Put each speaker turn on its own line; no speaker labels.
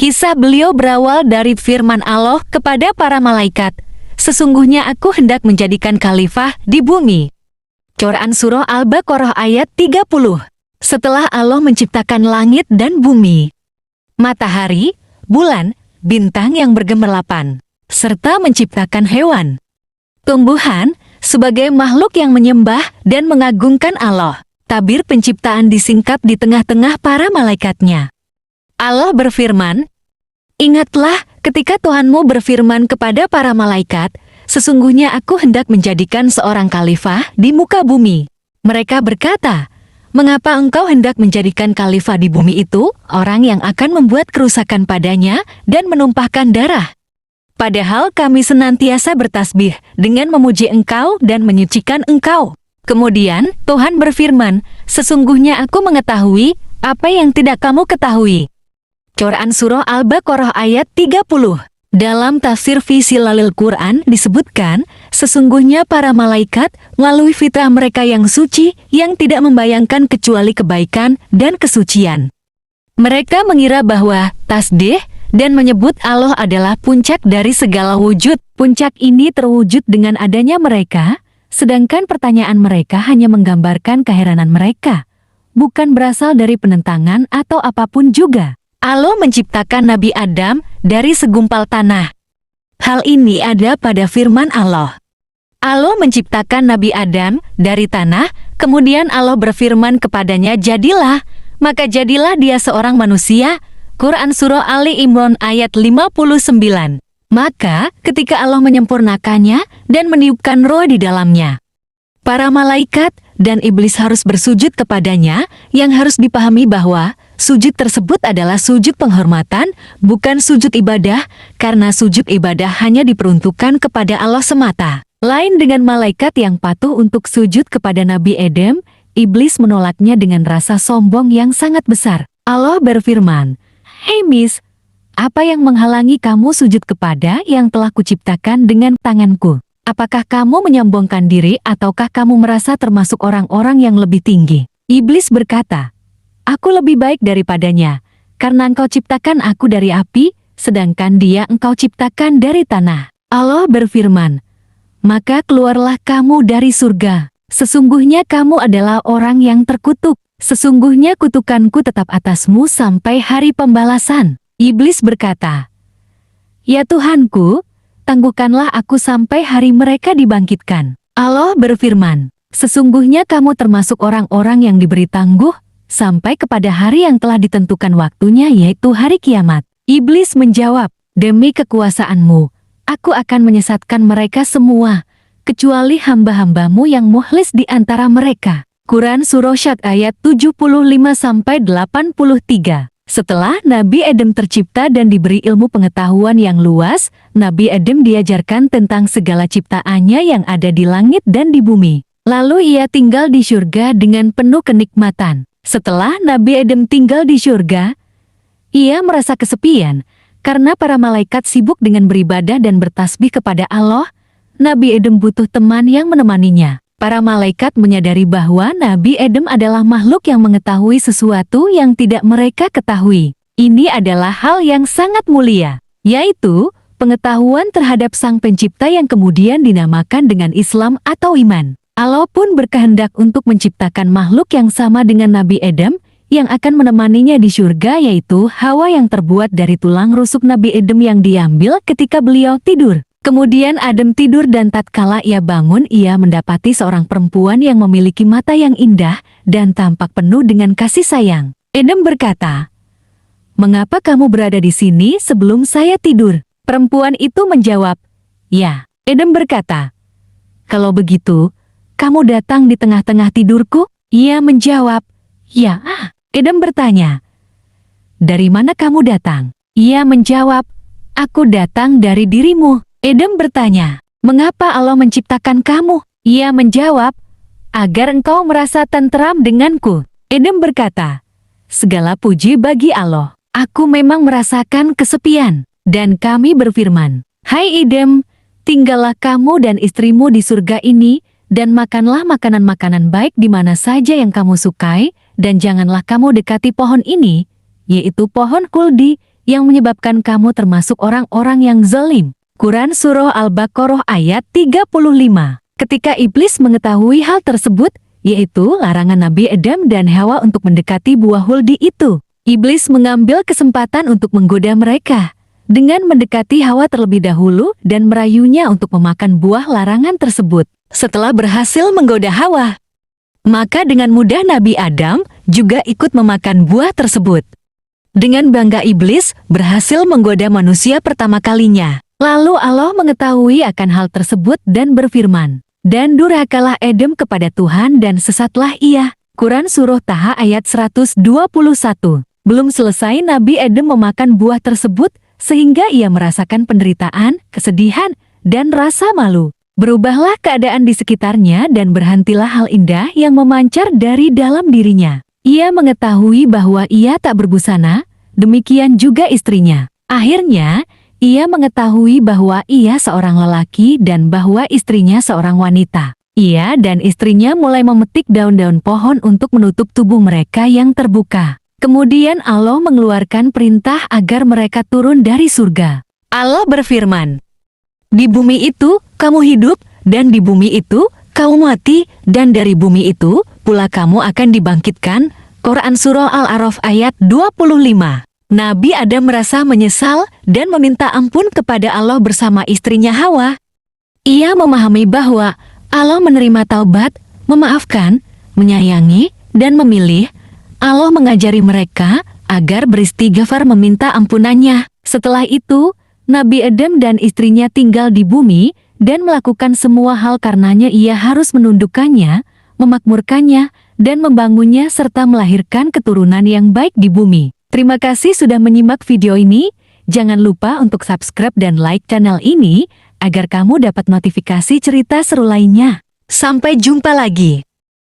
Kisah beliau berawal dari firman Allah kepada para malaikat, "Sesungguhnya aku hendak menjadikan khalifah di bumi." Quran Surah Al-Baqarah ayat 30. Setelah Allah menciptakan langit dan bumi, matahari, bulan, bintang yang bergemerlapan, serta menciptakan hewan, tumbuhan, sebagai makhluk yang menyembah dan mengagungkan Allah. Tabir penciptaan disingkap di tengah-tengah para malaikatnya. Allah berfirman, "Ingatlah ketika Tuhanmu berfirman kepada para malaikat, sesungguhnya aku hendak menjadikan seorang khalifah di muka bumi." Mereka berkata, "Mengapa engkau hendak menjadikan khalifah di bumi itu orang yang akan membuat kerusakan padanya dan menumpahkan darah? Padahal kami senantiasa bertasbih dengan memuji engkau dan menyucikan engkau." Kemudian Tuhan berfirman, "Sesungguhnya aku mengetahui apa yang tidak kamu ketahui." Quran Surah Al-Baqarah ayat 30. Dalam tafsir fi Zilalil Quran disebutkan, sesungguhnya para malaikat melalui fitrah mereka yang suci yang tidak membayangkan kecuali kebaikan dan kesucian. Mereka mengira bahwa tasbih dan menyebut Allah adalah puncak dari segala wujud. Puncak ini terwujud dengan adanya mereka, sedangkan pertanyaan mereka hanya menggambarkan keheranan mereka, bukan berasal dari penentangan atau apapun juga. Allah menciptakan Nabi Adam dari segumpal tanah. Hal ini ada pada firman Allah. Allah menciptakan Nabi Adam dari tanah, kemudian Allah berfirman kepadanya, "Jadilah," maka jadilah dia seorang manusia. Quran Surah Ali Imran ayat 59. Maka ketika Allah menyempurnakannya dan meniupkan roh di dalamnya, para malaikat dan iblis harus bersujud kepadanya, yang harus dipahami bahwa sujud tersebut adalah sujud penghormatan, bukan sujud ibadah, karena sujud ibadah hanya diperuntukkan kepada Allah semata. Lain dengan malaikat yang patuh untuk sujud kepada Nabi Adam, iblis menolaknya dengan rasa sombong yang sangat besar. Allah berfirman, "Hei Miss, apa yang menghalangi kamu sujud kepada yang telah kuciptakan dengan tanganku? Apakah kamu menyombongkan diri ataukah kamu merasa termasuk orang-orang yang lebih tinggi?" Iblis berkata, "Aku lebih baik daripadanya, karena engkau ciptakan aku dari api, sedangkan dia engkau ciptakan dari tanah." Allah berfirman, "Maka keluarlah kamu dari surga. Sesungguhnya kamu adalah orang yang terkutuk. Sesungguhnya kutukanku tetap atasmu sampai hari pembalasan." Iblis berkata, "Ya Tuhanku, tangguhkanlah aku sampai hari mereka dibangkitkan." Allah berfirman, "Sesungguhnya kamu termasuk orang-orang yang diberi tangguh sampai kepada hari yang telah ditentukan waktunya, yaitu hari kiamat." Iblis menjawab, "Demi kekuasaanmu, aku akan menyesatkan mereka semua, kecuali hamba-hambamu yang mukhlis di antara mereka." Quran Surah Syad ayat 75-83. Setelah Nabi Adam tercipta dan diberi ilmu pengetahuan yang luas, Nabi Adam diajarkan tentang segala ciptaannya yang ada di langit dan di bumi. Lalu ia tinggal di syurga dengan penuh kenikmatan. Setelah Nabi Adam tinggal di syurga, ia merasa kesepian karena para malaikat sibuk dengan beribadah dan bertasbih kepada Allah. Nabi Adam butuh teman yang menemaninya. Para malaikat menyadari bahwa Nabi Adam adalah makhluk yang mengetahui sesuatu yang tidak mereka ketahui. Ini adalah hal yang sangat mulia, yaitu pengetahuan terhadap Sang Pencipta yang kemudian dinamakan dengan Islam atau iman. Allah pun berkehendak untuk menciptakan makhluk yang sama dengan Nabi Adam yang akan menemaninya di surga, yaitu Hawa yang terbuat dari tulang rusuk Nabi Adam yang diambil ketika beliau tidur. Kemudian Adam tidur dan tatkala ia bangun, ia mendapati seorang perempuan yang memiliki mata yang indah dan tampak penuh dengan kasih sayang. Adam berkata, "Mengapa kamu berada di sini sebelum saya tidur?" Perempuan itu menjawab, "Ya." Adam berkata, "Kalau begitu, kamu datang di tengah-tengah tidurku?" Ia menjawab, "Ya." Adam bertanya, "Dari mana kamu datang?" Ia menjawab, "Aku datang dari dirimu." Adam bertanya, "Mengapa Allah menciptakan kamu?" Ia menjawab, "Agar engkau merasa tentram denganku." Adam berkata, "Segala puji bagi Allah. Aku memang merasakan kesepian." Dan kami berfirman, "Hai Adam, tinggallah kamu dan istrimu di surga ini, dan makanlah makanan-makanan baik di mana saja yang kamu sukai, dan janganlah kamu dekati pohon ini, yaitu pohon kuldi, yang menyebabkan kamu termasuk orang-orang yang zalim. Quran Surah Al-Baqarah ayat 35. Ketika iblis mengetahui hal tersebut, yaitu larangan Nabi Adam dan Hawa untuk mendekati buah huldi itu, iblis mengambil kesempatan untuk menggoda mereka dengan mendekati Hawa terlebih dahulu dan merayunya untuk memakan buah larangan tersebut. Setelah berhasil menggoda Hawa, maka dengan mudah Nabi Adam juga ikut memakan buah tersebut. Dengan bangga iblis berhasil menggoda manusia pertama kalinya. Lalu Allah mengetahui akan hal tersebut dan berfirman, "Dan durhakalah Adam kepada Tuhan dan sesatlah ia." Quran Surah Taha ayat 121. Belum selesai Nabi Adam memakan buah tersebut, sehingga ia merasakan penderitaan, kesedihan, dan rasa malu. Berubahlah keadaan di sekitarnya dan berhentilah hal indah yang memancar dari dalam dirinya. Ia mengetahui bahwa ia tak berbusana, demikian juga istrinya. Akhirnya, ia mengetahui bahwa ia seorang lelaki dan bahwa istrinya seorang wanita. Ia dan istrinya mulai memetik daun-daun pohon untuk menutup tubuh mereka yang terbuka. Kemudian Allah mengeluarkan perintah agar mereka turun dari surga. Allah berfirman, "Di bumi itu kamu hidup, dan di bumi itu kamu mati, dan dari bumi itu pula kamu akan dibangkitkan." Quran Surah Al-A'raf ayat 25. Nabi Adam merasa menyesal dan meminta ampun kepada Allah bersama istrinya Hawa. Ia memahami bahwa Allah menerima taubat, memaafkan, menyayangi, dan memilih. Allah mengajari mereka agar beristighfar meminta ampunannya. Setelah itu, Nabi Adam dan istrinya tinggal di bumi dan melakukan semua hal karenanya ia harus menundukkannya, memakmurkannya, dan membangunnya serta melahirkan keturunan yang baik di bumi. Terima kasih sudah menyimak video ini. Jangan lupa untuk subscribe dan like channel ini agar kamu dapat notifikasi cerita seru lainnya. Sampai jumpa lagi.